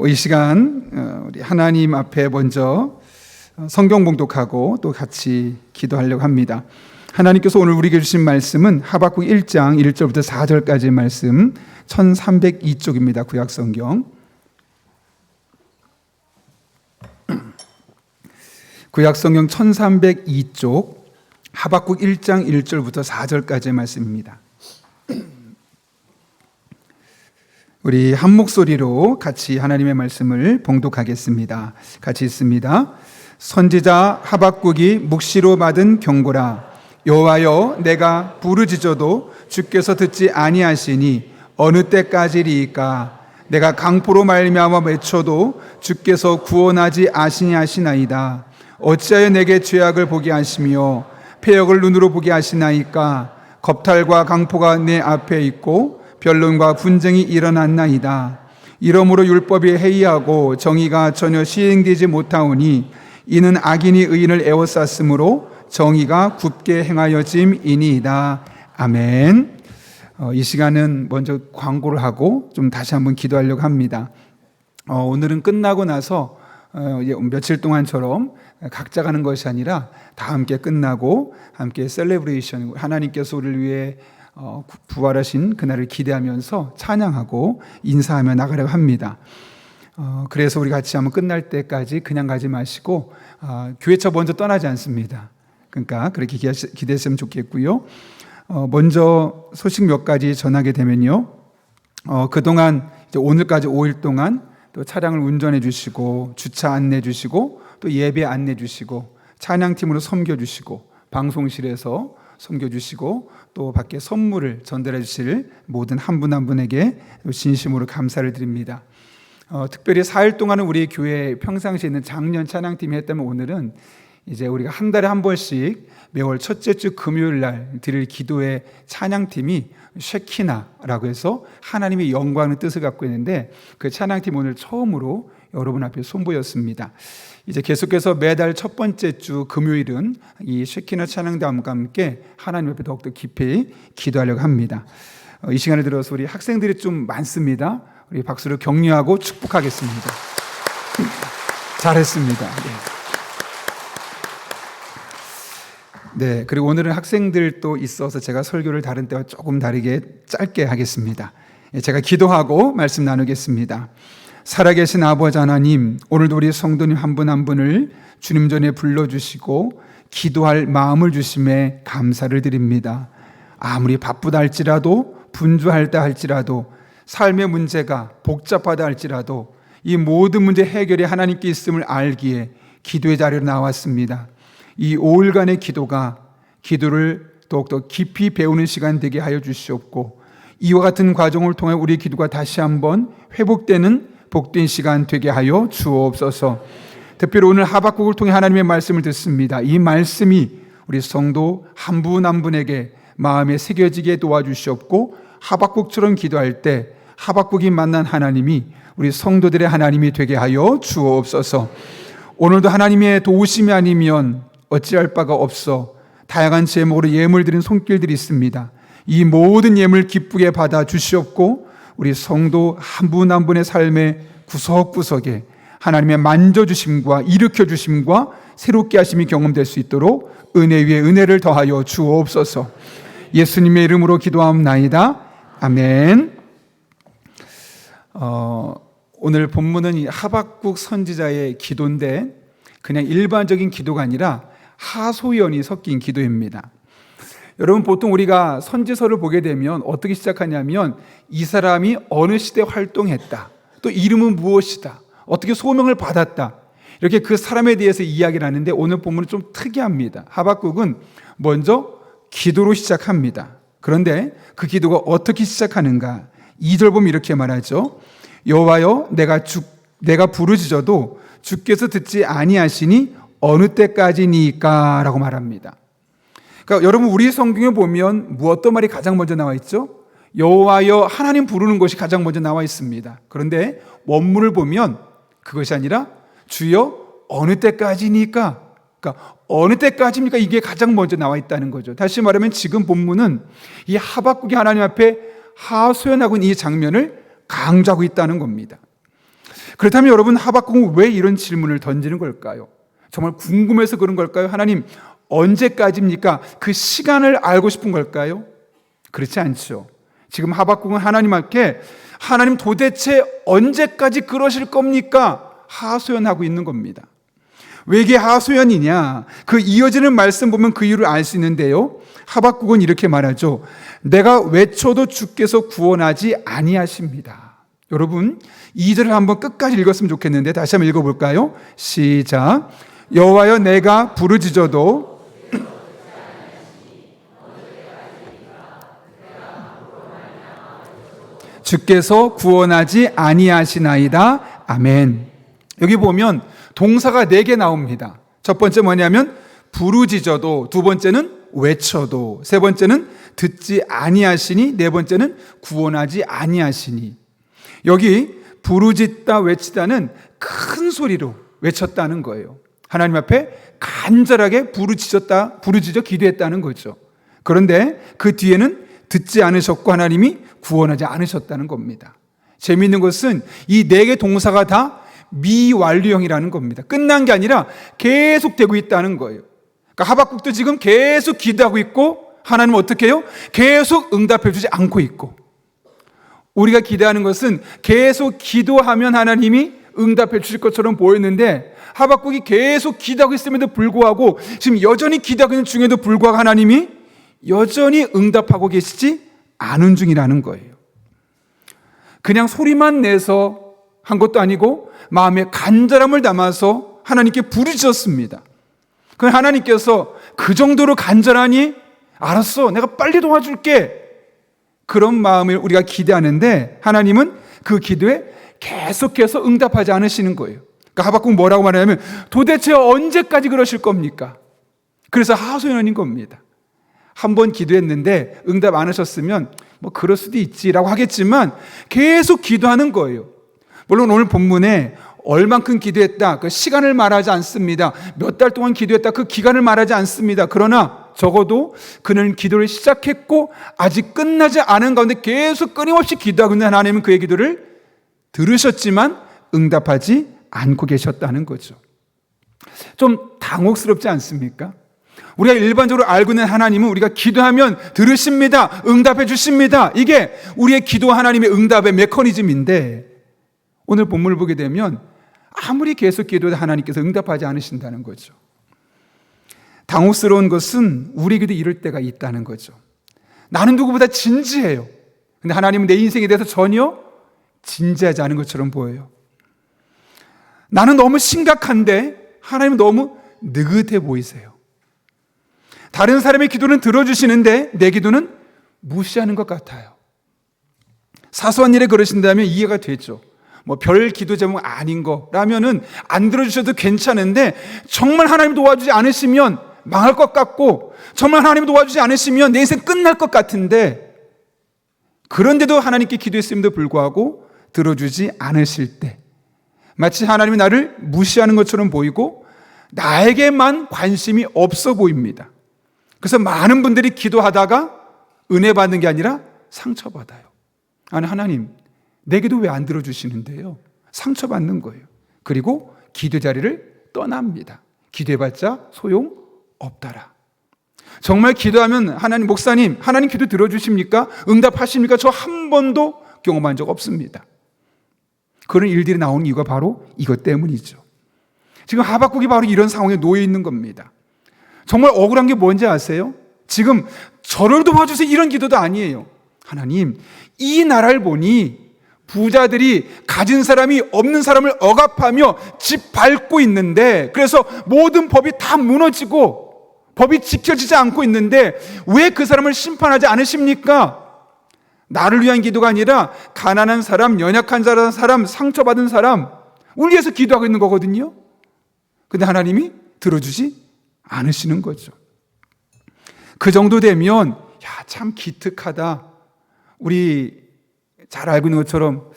이 시간 우리 하나님 앞에 먼저 성경 봉독하고 또 같이 기도하려고 합니다. 하나님께서 오늘 우리에게 주신 말씀은 하박국 1장 1절부터 4절까지의 말씀 1302쪽입니다. 구약성경. 구약성경 1302쪽 하박국 1장 1절부터 4절까지의 말씀입니다. 우리 한 목소리로 같이 하나님의 말씀을 봉독하겠습니다. 같이 읽습니다. 선지자 하박국이 묵시로 받은 경고라. 여호와여, 내가 부르짖어도 주께서 듣지 아니하시니 어느 때까지리이까? 내가 강포로 말미암아 외쳐도 주께서 구원하지 아시나이다. 어찌하여 내게 죄악을 보게 하시며 패역을 눈으로 보게 하시나이까? 겁탈과 강포가 내 앞에 있고 변론과 분쟁이 일어났나이다. 이러므로 율법이 해이하고 정의가 전혀 시행되지 못하오니 이는 악인이 의인을 에워쌌으므로 정의가 굽게 행하여짐이니이다. 아멘. 이 시간은 먼저 광고를 하고 좀 다시 한번 기도하려고 합니다. 오늘은 끝나고 나서 며칠 동안처럼 각자 가는 것이 아니라 다 함께 끝나고 함께 셀레브레이션, 하나님께서 우리를 위해 부활하신 그날을 기대하면서 찬양하고 인사하며 나가려고 합니다. 그래서 우리 같이 한번 끝날 때까지 그냥 가지 마시고 교회차 먼저 떠나지 않습니다. 그러니까 그렇게 기대했으면 좋겠고요. 먼저 소식 몇 가지 전하게 되면요. 그동안 이제 오늘까지 5일 동안 또 차량을 운전해 주시고 주차 안내 주시고 또 예배 안내 주시고 찬양팀으로 섬겨 주시고 방송실에서 섬겨 주시고 또 밖에 선물을 전달해 주실 모든 한 분 한 분에게 진심으로 감사를 드립니다. 특별히 4일 동안은 우리 교회 평상시에 있는 작년 찬양팀이 했다면 오늘은 이제 우리가 한 달에 한 번씩 매월 첫째 주 금요일 날 드릴 기도의 찬양팀이 쉐키나라고 해서 하나님의 영광의 뜻을 갖고 있는데 그 찬양팀 오늘 처음으로 여러분 앞에 선보였습니다. 이제 계속해서 매달 첫 번째 주 금요일은 이 쉐키나 찬양단과 함께 하나님 앞에 더욱더 깊이 기도하려고 합니다. 이 시간에 들어서 우리 학생들이 좀 많습니다. 우리 박수로 격려하고 축복하겠습니다. 잘했습니다. 네, 그리고 오늘은 학생들도 있어서 제가 설교를 다른 때와 조금 다르게 짧게 하겠습니다. 제가 기도하고 말씀 나누겠습니다. 살아계신 아버지 하나님, 오늘도 우리 성도님 한 분 한 분을 주님 전에 불러주시고 기도할 마음을 주심에 감사를 드립니다. 아무리 바쁘다 할지라도 분주하다 할지라도 삶의 문제가 복잡하다 할지라도 이 모든 문제 해결이 하나님께 있음을 알기에 기도의 자리로 나왔습니다. 이 5일간의 기도를 더욱더 깊이 배우는 시간 되게 하여 주시옵고 이와 같은 과정을 통해 우리 기도가 다시 한번 회복되는 복된 시간 되게 하여 주옵소서. 특별히 오늘 하박국을 통해 하나님의 말씀을 듣습니다. 이 말씀이 우리 성도 한 분 한 분에게 마음에 새겨지게 도와주시옵고 하박국처럼 기도할 때 하박국이 만난 하나님이 우리 성도들의 하나님이 되게 하여 주옵소서. 오늘도 하나님의 도우심이 아니면 어찌할 바가 없어 다양한 제목으로 예물 드린 손길들이 있습니다. 이 모든 예물 기쁘게 받아 주시옵고 우리 성도 한 분 한 분의 삶의 구석구석에 하나님의 만져주심과 일으켜주심과 새롭게 하심이 경험될 수 있도록 은혜 위에 은혜를 더하여 주옵소서. 예수님의 이름으로 기도하옵나이다. 아멘. 오늘 본문은 이 하박국 선지자의 기도인데 그냥 일반적인 기도가 아니라 하소연이 섞인 기도입니다. 여러분, 보통 우리가 선지서를 보게 되면 어떻게 시작하냐면 이 사람이 어느 시대에 활동했다, 또 이름은 무엇이다, 어떻게 소명을 받았다, 이렇게 그 사람에 대해서 이야기를 하는데 오늘 본문은 좀 특이합니다. 하박국은 먼저 기도로 시작합니다. 그런데 그 기도가 어떻게 시작하는가? 2절 보면 이렇게 말하죠. 여호와여, 내가 부르짖어도 주께서 듣지 아니하시니 어느 때까지니까? 라고 말합니다. 그러니까 여러분, 우리 성경에 보면 어떤 말이 가장 먼저 나와 있죠? 여호와여, 하나님 부르는 것이 가장 먼저 나와 있습니다. 그런데 원문을 보면 그것이 아니라 주여 어느 때까지니까? 그러니까 어느 때까지입니까? 이게 가장 먼저 나와 있다는 거죠. 다시 말하면 지금 본문은 이 하박국이 하나님 앞에 하소연하고 있는 이 장면을 강조하고 있다는 겁니다. 그렇다면 여러분, 하박국은 왜 이런 질문을 던지는 걸까요? 정말 궁금해서 그런 걸까요? 하나님, 언제까지입니까? 그 시간을 알고 싶은 걸까요? 그렇지 않죠. 지금 하박국은 하나님께 하나님 도대체 언제까지 그러실 겁니까? 하소연하고 있는 겁니다. 왜 이게 하소연이냐? 그 이어지는 말씀 보면 그 이유를 알 수 있는데요. 하박국은 이렇게 말하죠. 내가 외쳐도 주께서 구원하지 아니하십니다. 여러분, 2절을 한번 끝까지 읽었으면 좋겠는데 다시 한번 읽어볼까요? 시작. 여호와여, 내가 부르짖어도 주께서 구원하지 아니하시나이다. 아멘. 여기 보면 동사가 4개 나옵니다. 첫 번째 뭐냐면 부르짖어도, 두 번째는 외쳐도, 세 번째는 듣지 아니하시니, 네 번째는 구원하지 아니하시니. 여기 부르짖다, 외치다는 큰 소리로 외쳤다는 거예요. 하나님 앞에 간절하게 부르짖어 기도했다는 거죠. 그런데 그 뒤에는 듣지 않으셨고 하나님이 구원하지 않으셨다는 겁니다. 재미있는 것은 이 4개 동사가 다 미완료형이라는 겁니다. 끝난 게 아니라 계속 되고 있다는 거예요. 그러니까 하박국도 지금 계속 기도하고 있고 하나님은 어떻게 해요? 계속 응답해 주지 않고 있고, 우리가 기대하는 것은 계속 기도하면 하나님이 응답해 주실 것처럼 보였는데 하박국이 계속 기도하고 있음에도 불구하고, 지금 여전히 기도하고 있는 중에도 불구하고 하나님이 여전히 응답하고 계시지 않은 중이라는 거예요. 그냥 소리만 내서 한 것도 아니고 마음에 간절함을 담아서 하나님께 부르짖었습니다. 그럼 하나님께서 그 정도로 간절하니? 알았어, 내가 빨리 도와줄게. 그런 마음을 우리가 기대하는데 하나님은 그 기도에 계속해서 응답하지 않으시는 거예요. 그러니까 하박국 뭐라고 말하냐면 도대체 언제까지 그러실 겁니까? 그래서 하소연인 겁니다. 한 번 기도했는데 응답 안 하셨으면 뭐 그럴 수도 있지라고 하겠지만 계속 기도하는 거예요. 물론 오늘 본문에 얼만큼 기도했다, 그 시간을 말하지 않습니다. 몇 달 동안 기도했다, 그 기간을 말하지 않습니다. 그러나 적어도 그는 기도를 시작했고 아직 끝나지 않은 가운데 계속 끊임없이 기도하고 있는 하나님은 그의 기도를 들으셨지만 응답하지 않고 계셨다는 거죠. 좀 당혹스럽지 않습니까? 우리가 일반적으로 알고 있는 하나님은 우리가 기도하면 들으십니다, 응답해 주십니다. 이게 우리의 기도 하나님의 응답의 메커니즘인데 오늘 본문을 보게 되면 아무리 계속 기도해도 하나님께서 응답하지 않으신다는 거죠. 당혹스러운 것은 우리에게도 이럴 때가 있다는 거죠. 나는 누구보다 진지해요. 근데 하나님은 내 인생에 대해서 전혀 진지하지 않은 것처럼 보여요. 나는 너무 심각한데 하나님은 너무 느긋해 보이세요. 다른 사람의 기도는 들어주시는데 내 기도는 무시하는 것 같아요. 사소한 일에 그러신다면 이해가 되죠. 뭐 별 기도 제목 아닌 거라면은 안 들어주셔도 괜찮은데 정말 하나님 도와주지 않으시면 망할 것 같고 정말 하나님 도와주지 않으시면 내 인생 끝날 것 같은데, 그런데도 하나님께 기도했음에도 불구하고 들어주지 않으실 때 마치 하나님이 나를 무시하는 것처럼 보이고 나에게만 관심이 없어 보입니다. 그래서 많은 분들이 기도하다가 은혜 받는 게 아니라 상처받아요. 아니, 하나님 내 기도 왜 안 들어주시는데요? 상처받는 거예요. 그리고 기도 자리를 떠납니다. 기도해봤자 소용없더라. 정말 기도하면 하나님, 목사님 하나님 기도 들어주십니까? 응답하십니까? 저 한 번도 경험한 적 없습니다. 그런 일들이 나오는 이유가 바로 이것 때문이죠. 지금 하박국이 바로 이런 상황에 놓여 있는 겁니다. 정말 억울한 게 뭔지 아세요? 지금 저를 도와주세요 이런 기도도 아니에요. 하나님, 이 나라를 보니 부자들이 가진 사람이 없는 사람을 억압하며 집 밟고 있는데, 그래서 모든 법이 다 무너지고 법이 지켜지지 않고 있는데 왜 그 사람을 심판하지 않으십니까? 나를 위한 기도가 아니라 가난한 사람, 연약한 사람, 상처받은 사람, 우리 위해서 기도하고 있는 거거든요. 근데 하나님이 들어주지 않으시는 거죠. 그 정도 되면 참 기특하다. 우리 잘 알고 있는 것처럼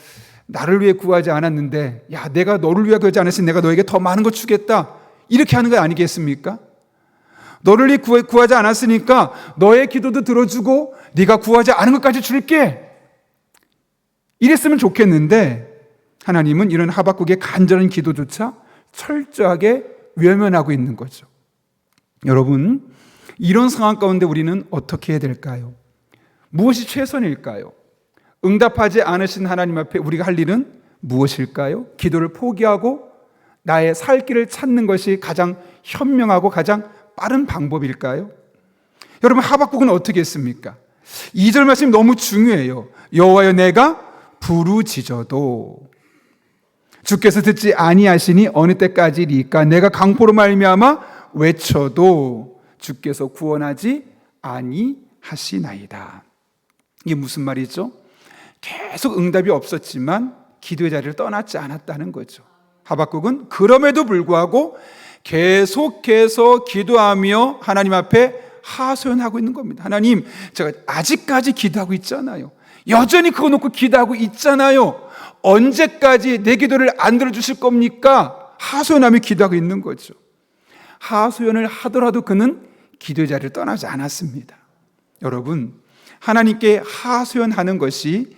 나를 위해 구하지 않았는데 내가 너를 위해 구하지 않았으니 내가 너에게 더 많은 것 주겠다, 이렇게 하는 거 아니겠습니까? 너를 위해 구하지 않았으니까 너의 기도도 들어주고 네가 구하지 않은 것까지 줄게, 이랬으면 좋겠는데 하나님은 이런 하박국의 간절한 기도조차 철저하게 외면하고 있는 거죠. 여러분, 이런 상황 가운데 우리는 어떻게 해야 될까요? 무엇이 최선일까요? 응답하지 않으신 하나님 앞에 우리가 할 일은 무엇일까요? 기도를 포기하고 나의 살 길을 찾는 것이 가장 현명하고 가장 빠른 방법일까요? 여러분, 하박국은 어떻게 했습니까? 2절 말씀이 너무 중요해요. 여호와여, 내가 부르짖어도 주께서 듣지 아니하시니 어느 때까지리까? 내가 강포로 말미암아 외쳐도 주께서 구원하지 아니하시나이다. 이게 무슨 말이죠? 계속 응답이 없었지만 기도의 자리를 떠났지 않았다는 거죠. 하박국은 그럼에도 불구하고 계속해서 기도하며 하나님 앞에 하소연하고 있는 겁니다. 하나님, 제가 아직까지 기도하고 있잖아요. 여전히 그거 놓고 기도하고 있잖아요. 언제까지 내 기도를 안 들어주실 겁니까? 하소연하며 기도하고 있는 거죠. 하소연을 하더라도 그는 기도의 자리를 떠나지 않았습니다. 여러분, 하나님께 하소연하는 것이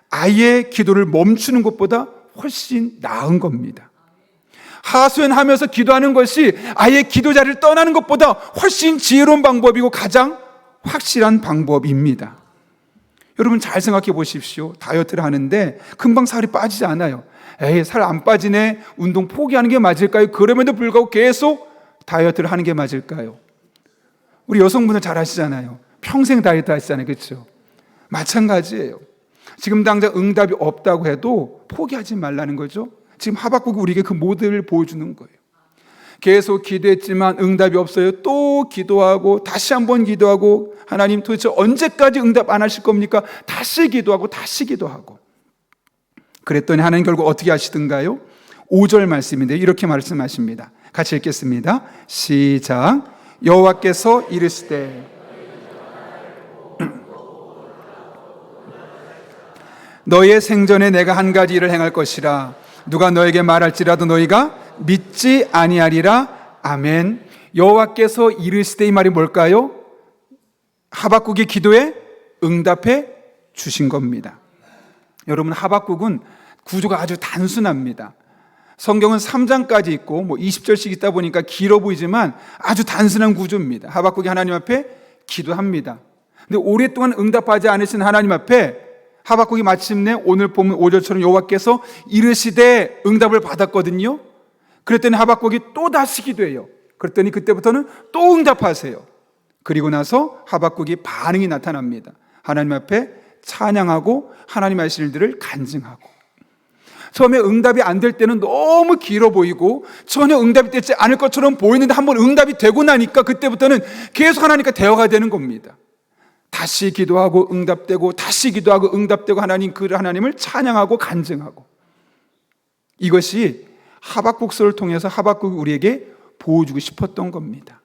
아예 기도를 멈추는 것보다 훨씬 나은 겁니다. 하소연하면서 기도하는 것이 아예 기도 자리를 떠나는 것보다 훨씬 지혜로운 방법이고 가장 확실한 방법입니다. 여러분, 잘 생각해 보십시오. 다이어트를 하는데 금방 살이 빠지지 않아요. 에이, 살 안 빠지네. 운동 포기하는 게 맞을까요? 그럼에도 불구하고 계속 다이어트를 하는 게 맞을까요? 우리 여성분들 잘 아시잖아요. 평생 다이어트 하시잖아요. 그렇죠? 마찬가지예요. 지금 당장 응답이 없다고 해도 포기하지 말라는 거죠. 지금 하박국이 우리에게 그 모델을 보여주는 거예요. 계속 기도했지만 응답이 없어요. 또 기도하고 다시 한번 기도하고, 하나님 도대체 언제까지 응답 안 하실 겁니까? 다시 기도하고 다시 기도하고. 그랬더니 하나님 결국 어떻게 하시던가요? 5절 말씀인데 이렇게 말씀하십니다. 같이 읽겠습니다. 시작. 여호와께서 이르시되 너의 생전에 내가 한 가지 일을 행할 것이라. 누가 너에게 말할지라도 너희가 믿지 아니하리라. 아멘. 여호와께서 이르시되, 이 말이 뭘까요? 하박국의 기도에 응답해 주신 겁니다. 여러분, 하박국은 구조가 아주 단순합니다. 성경은 3장까지 있고 20절씩 있다 보니까 길어 보이지만 아주 단순한 구조입니다. 하박국이 하나님 앞에 기도합니다. 근데 오랫동안 응답하지 않으신 하나님 앞에 하박국이 마침내 오늘 보면 5절처럼 여호와께서 이르시되 응답을 받았거든요. 그랬더니 하박국이 또 다시 기도해요. 그랬더니 그때부터는 또 응답하세요. 그리고 나서 하박국이 반응이 나타납니다. 하나님 앞에 찬양하고 하나님 하실 일들을 간증하고. 처음에 응답이 안 될 때는 너무 길어 보이고 전혀 응답이 되지 않을 것처럼 보이는데 한번 응답이 되고 나니까 그때부터는 계속 하나님과 대화가 되는 겁니다. 다시 기도하고 응답되고 다시 기도하고 응답되고 하나님을 찬양하고 간증하고. 이것이 하박국서를 통해서 하박국이 우리에게 보여주고 싶었던 겁니다.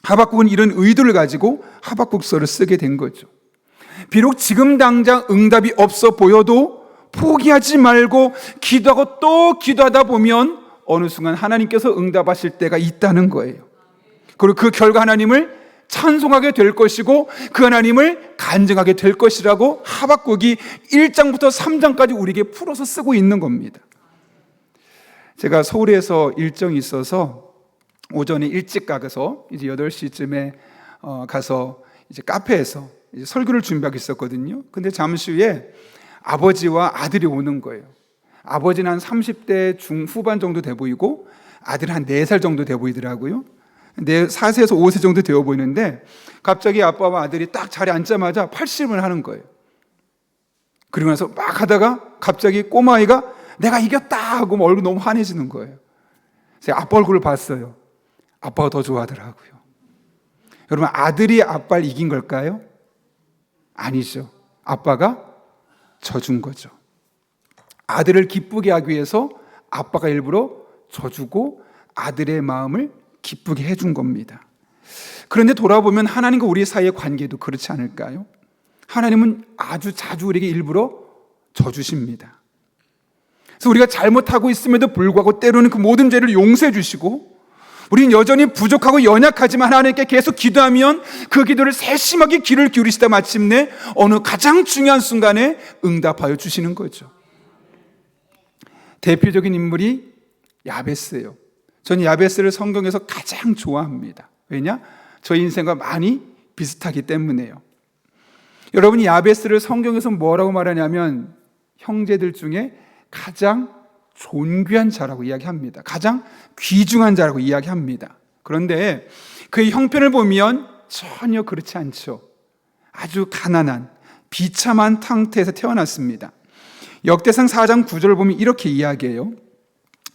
하박국은 이런 의도를 가지고 하박국서를 쓰게 된 거죠. 비록 지금 당장 응답이 없어 보여도 포기하지 말고 기도하고 또 기도하다 보면 어느 순간 하나님께서 응답하실 때가 있다는 거예요. 그리고 그 결과 하나님을 찬송하게 될 것이고 그 하나님을 간증하게 될 것이라고 하박국이 1장부터 3장까지 우리에게 풀어서 쓰고 있는 겁니다. 제가 서울에서 일정이 있어서 오전에 일찍 가서 이제 8시쯤에 가서 이제 카페에서 이제 설교를 준비하고 있었거든요. 근데 잠시 후에 아버지와 아들이 오는 거예요. 아버지는 한 30대 중후반 정도 돼 보이고 아들은 한 4살 정도 돼 보이더라고요. 4세에서 5세 정도 되어 보이는데 갑자기 아빠와 아들이 딱 자리에 앉자마자 팔씨름을 하는 거예요. 그리고 나서 막 하다가 갑자기 꼬마아이가 내가 이겼다 하고 얼굴 너무 환해지는 거예요. 제가 아빠 얼굴을 봤어요. 아빠가 더 좋아하더라고요. 여러분, 아들이 아빠를 이긴 걸까요? 아니죠. 아빠가 져준 거죠. 아들을 기쁘게 하기 위해서 아빠가 일부러 져주고 아들의 마음을 기쁘게 해준 겁니다. 그런데 돌아보면 하나님과 우리 사이의 관계도 그렇지 않을까요? 하나님은 아주 자주 우리에게 일부러 져주십니다. 그래서 우리가 잘못하고 있음에도 불구하고 때로는 그 모든 죄를 용서해 주시고 우린 여전히 부족하고 연약하지만 하나님께 계속 기도하면 그 기도를 세심하게 귀를 기울이시다 마침내 어느 가장 중요한 순간에 응답하여 주시는 거죠. 대표적인 인물이 야베스예요. 저는 야베스를 성경에서 가장 좋아합니다. 왜냐? 저 인생과 많이 비슷하기 때문에요. 여러분이 야베스를 성경에서 뭐라고 말하냐면 형제들 중에 가장 존귀한 자라고 이야기합니다. 가장 귀중한 자라고 이야기합니다. 그런데 그의 형편을 보면 전혀 그렇지 않죠. 아주 가난한 비참한 상태에서 태어났습니다. 역대상 4장 9절을 보면 이렇게 이야기해요.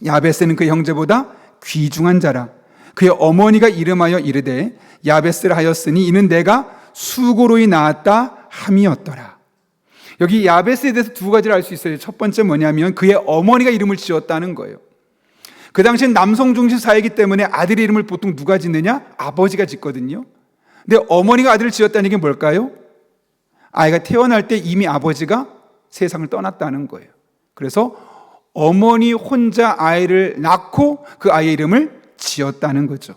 야베스는 그 형제보다 귀중한 자라. 그의 어머니가 이름하여 이르되 야베스를 하였으니 이는 내가 수고로이 낳았다 함이었더라. 여기 야베스에 대해서 두 가지를 알 수 있어요. 첫 번째 뭐냐면 그의 어머니가 이름을 지었다는 거예요. 그 당시엔 남성 중심 사회이기 때문에 아들의 이름을 보통 누가 짓느냐? 아버지가 짓거든요. 근데 어머니가 아들을 지었다는 게 뭘까요? 아이가 태어날 때 이미 아버지가 세상을 떠났다는 거예요. 그래서 어머니 혼자 아이를 낳고 그 아이의 이름을 지었다는 거죠.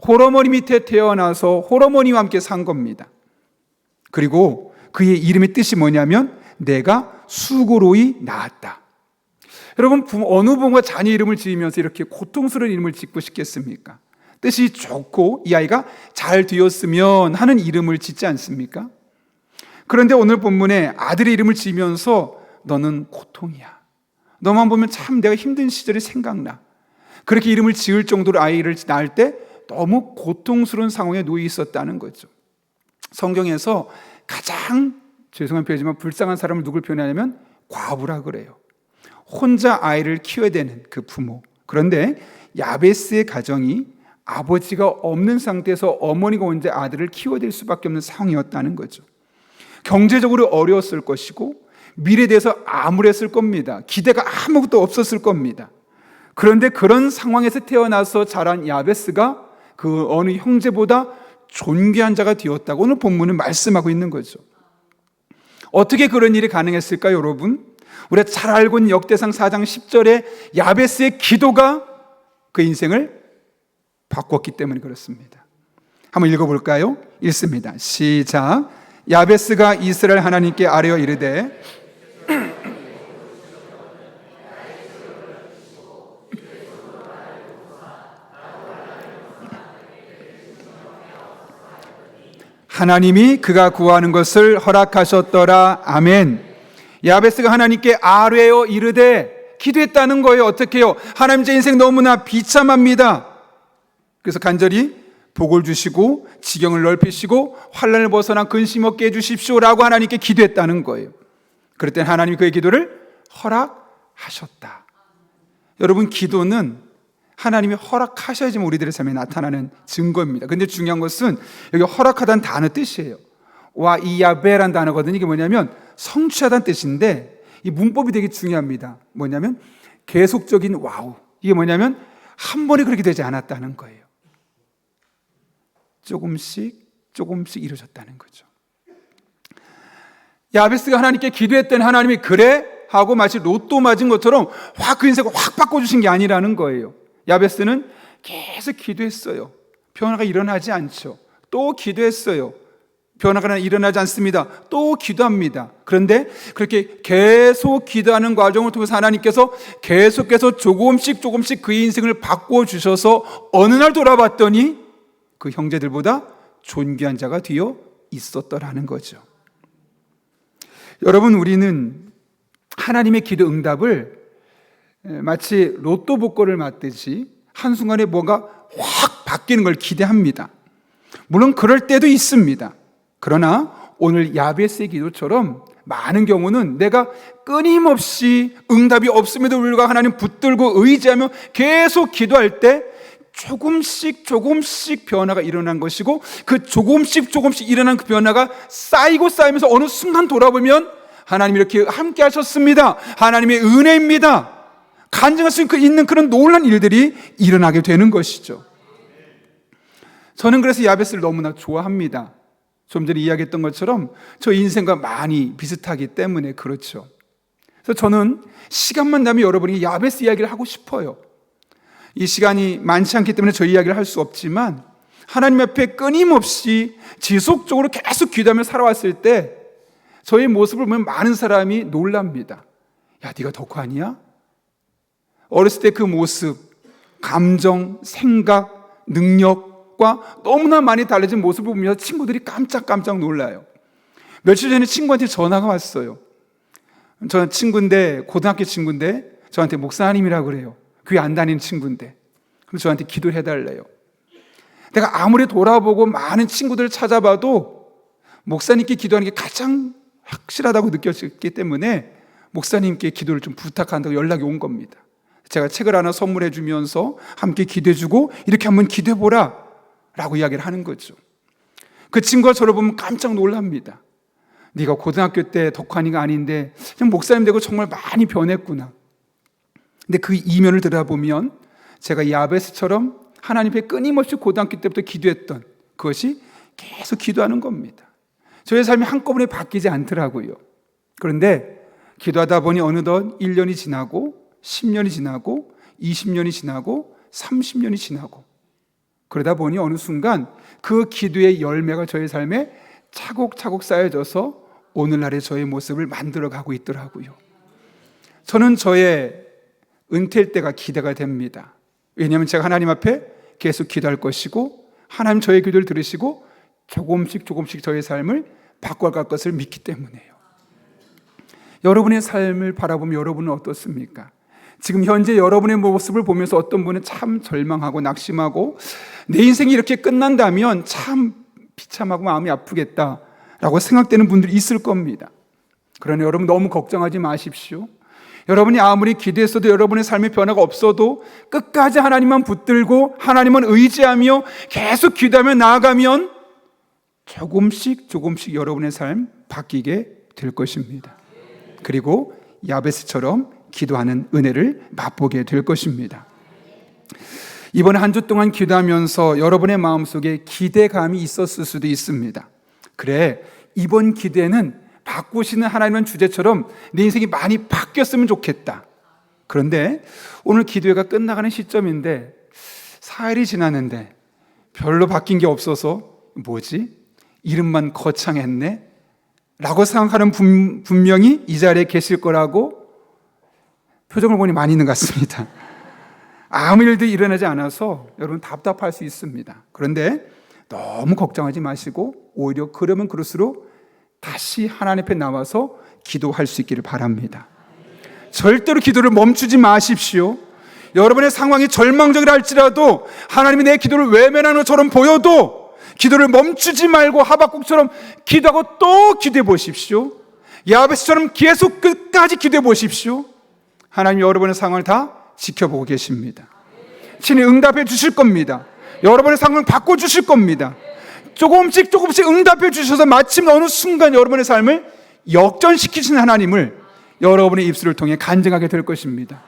홀어머니 밑에 태어나서 홀어머니와 함께 산 겁니다. 그리고 그의 이름의 뜻이 뭐냐면 내가 수고로이 낳았다. 여러분, 어느 부모가 자녀 이름을 지으면서 이렇게 고통스러운 이름을 짓고 싶겠습니까? 뜻이 좋고 이 아이가 잘 되었으면 하는 이름을 짓지 않습니까? 그런데 오늘 본문에 아들의 이름을 지으면서 너는 고통이야. 너만 보면 참 내가 힘든 시절이 생각나. 그렇게 이름을 지을 정도로 아이를 낳을 때 너무 고통스러운 상황에 놓여 있었다는 거죠. 성경에서 가장 죄송한 표현이지만 불쌍한 사람을 누굴 표현하냐면 과부라 그래요. 혼자 아이를 키워야 되는 그 부모. 그런데 야베스의 가정이 아버지가 없는 상태에서 어머니가 혼자 아들을 키워야 될 수밖에 없는 상황이었다는 거죠. 경제적으로 어려웠을 것이고 미래에 대해서 암울했을 겁니다. 기대가 아무것도 없었을 겁니다. 그런데 그런 상황에서 태어나서 자란 야베스가 그 어느 형제보다 존귀한 자가 되었다고 오늘 본문은 말씀하고 있는 거죠. 어떻게 그런 일이 가능했을까요, 여러분? 우리가 잘 알고 있는 역대상 4장 10절에 야베스의 기도가 그 인생을 바꿨기 때문에 그렇습니다. 한번 읽어볼까요? 읽습니다. 시작. 야베스가 이스라엘 하나님께 아뢰어 이르되 하나님이 그가 구하는 것을 허락하셨더라. 아멘. 야베스가 하나님께 아뢰어 이르되 기도했다는 거예요. 어떻게 해요? 하나님 제 인생 너무나 비참합니다. 그래서 간절히 복을 주시고 지경을 넓히시고 환난을 벗어나 근심 없게 해주십시오라고 하나님께 기도했다는 거예요. 그럴 때 하나님이 그의 기도를 허락하셨다. 여러분, 기도는 하나님이 허락하셔야지만 우리들의 삶에 나타나는 증거입니다. 근데 중요한 것은 여기 허락하다는 단어 뜻이에요. 와 이야베라는 단어거든요. 이게 뭐냐면 성취하다는 뜻인데 이 문법이 되게 중요합니다. 뭐냐면 계속적인 와우. 이게 뭐냐면 한 번에 그렇게 되지 않았다는 거예요. 조금씩 이루어졌다는 거죠. 야베스가 하나님께 기도했더니 하나님이 그래 하고 마치 로또 맞은 것처럼 확 그 인생을 확 바꿔주신 게 아니라는 거예요. 야베스는 계속 기도했어요. 변화가 일어나지 않죠. 또 기도했어요. 변화가 일어나지 않습니다. 또 기도합니다. 그런데 그렇게 계속 기도하는 과정을 통해서 하나님께서 계속해서 조금씩 그의 인생을 바꿔주셔서 어느 날 돌아봤더니 그 형제들보다 존귀한 자가 되어 있었더라는 거죠. 여러분, 우리는 하나님의 기도 응답을 마치 로또 복권을 맞듯이 한순간에 뭔가 확 바뀌는 걸 기대합니다. 물론 그럴 때도 있습니다. 그러나 오늘 야베스의 기도처럼 많은 경우는 내가 끊임없이 응답이 없음에도 불구하고 하나님 붙들고 의지하며 계속 기도할 때 조금씩 변화가 일어난 것이고 그 조금씩 일어난 그 변화가 쌓이면서 어느 순간 돌아보면 하나님이 이렇게 함께 하셨습니다. 하나님의 은혜입니다. 간증할 수 있는 그런 놀라운 일들이 일어나게 되는 것이죠. 저는 그래서 야베스를 너무나 좋아합니다. 좀 전에 이야기했던 것처럼 저 인생과 많이 비슷하기 때문에 그렇죠. 그래서 저는 시간만 나면 여러분이 야베스 이야기를 하고 싶어요. 이 시간이 많지 않기 때문에 저희 이야기를 할 수 없지만 하나님 앞에 끊임없이 지속적으로 계속 기도하며 살아왔을 때 저의 모습을 보면 많은 사람이 놀랍니다. 야, 네가 덕후 아니야? 어렸을 때 그 모습, 감정, 생각, 능력과 너무나 많이 달라진 모습을 보면서 친구들이 깜짝깜짝 놀라요. 며칠 전에 친구한테 전화가 왔어요. 저는 친구인데, 고등학교 친구인데 저한테 목사님이라고 그래요. 교회 안 다니는 친구인데. 그래서 저한테 기도해달래요. 내가 아무리 돌아보고 많은 친구들을 찾아봐도 목사님께 기도하는 게 가장 확실하다고 느꼈기 때문에 목사님께 기도를 좀 부탁한다고 연락이 온 겁니다. 제가 책을 하나 선물해 주면서 함께 기도해 주고 이렇게 한번 기도해 보라 라고 이야기를 하는 거죠. 그 친구가 저를 보면 깜짝 놀랍니다. 네가 고등학교 때 덕환이가 아닌데 목사님 되고 정말 많이 변했구나. 근데 그 이면을 들여다보면 제가 야베스처럼 하나님 앞에 끊임없이 고등학교 때부터 기도했던 그것이 계속 기도하는 겁니다. 저의 삶이 한꺼번에 바뀌지 않더라고요. 그런데 기도하다 보니 어느덧 1년이 지나고 10년이 지나고 20년이 지나고 30년이 지나고 그러다 보니 어느 순간 그 기도의 열매가 저의 삶에 차곡차곡 쌓여져서 오늘날의 저의 모습을 만들어가고 있더라고요. 저는 저의 은퇴할 때가 기대가 됩니다. 왜냐하면 제가 하나님 앞에 계속 기도할 것이고 하나님 저의 기도를 들으시고 조금씩 저의 삶을 바꿔갈 것을 믿기 때문에요. 여러분의 삶을 바라보면 여러분은 어떻습니까? 지금 현재 여러분의 모습을 보면서 어떤 분은 참 절망하고 낙심하고 내 인생이 이렇게 끝난다면 참 비참하고 마음이 아프겠다라고 생각되는 분들이 있을 겁니다. 그러나 여러분 너무 걱정하지 마십시오. 여러분이 아무리 기도했어도 여러분의 삶의 변화가 없어도 끝까지 하나님만 붙들고 하나님만 의지하며 계속 기도하며 나아가면 조금씩 여러분의 삶 바뀌게 될 것입니다. 그리고 야베스처럼 기도하는 은혜를 맛보게 될 것입니다. 이번 한 주 동안 기도하면서 여러분의 마음속에 기대감이 있었을 수도 있습니다. 그래, 이번 기대는 바꾸시는 하나님의 주제처럼 내 인생이 많이 바뀌었으면 좋겠다. 그런데 오늘 기도회가 끝나가는 시점인데 4일이 지났는데 별로 바뀐 게 없어서 뭐지? 이름만 거창했네? 라고 생각하는 분명히 이 자리에 계실 거라고 표정을 보니 많이 있는 것 같습니다. 아무 일도 일어나지 않아서 여러분 답답할 수 있습니다. 그런데 너무 걱정하지 마시고 오히려 그러면 그럴수록 다시 하나님 앞에 나와서 기도할 수 있기를 바랍니다. 절대로 기도를 멈추지 마십시오. 여러분의 상황이 절망적이라 할지라도 하나님이 내 기도를 외면하는 것처럼 보여도 기도를 멈추지 말고 하박국처럼 기도하고 또 기도해 보십시오. 야베스처럼 계속 끝까지 기도해 보십시오. 하나님이 여러분의 상황을 다 지켜보고 계십니다. 친히 응답해 주실 겁니다. 여러분의 상황을 바꿔주실 겁니다. 조금씩 응답해 주셔서 마침 어느 순간 여러분의 삶을 역전시키신 하나님을 여러분의 입술을 통해 간증하게 될 것입니다.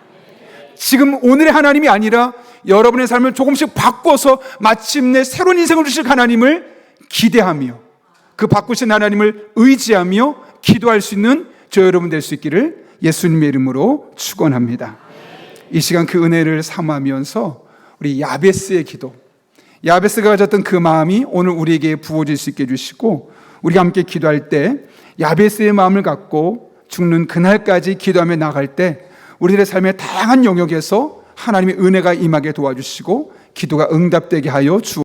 지금 오늘의 하나님이 아니라 여러분의 삶을 조금씩 바꿔서 마침내 새로운 인생을 주실 하나님을 기대하며 그 바꾸신 하나님을 의지하며 기도할 수 있는 저 여러분 될 수 있기를 예수님의 이름으로 축원합니다. 이 시간 그 은혜를 삼으면서 우리 야베스의 기도, 야베스가 가졌던 그 마음이 오늘 우리에게 부어질 수 있게 해주시고 우리가 함께 기도할 때 야베스의 마음을 갖고 죽는 그날까지 기도하며 나갈 때 우리들의 삶의 다양한 영역에서 하나님의 은혜가 임하게 도와주시고 기도가 응답되게 하여 주옵소서.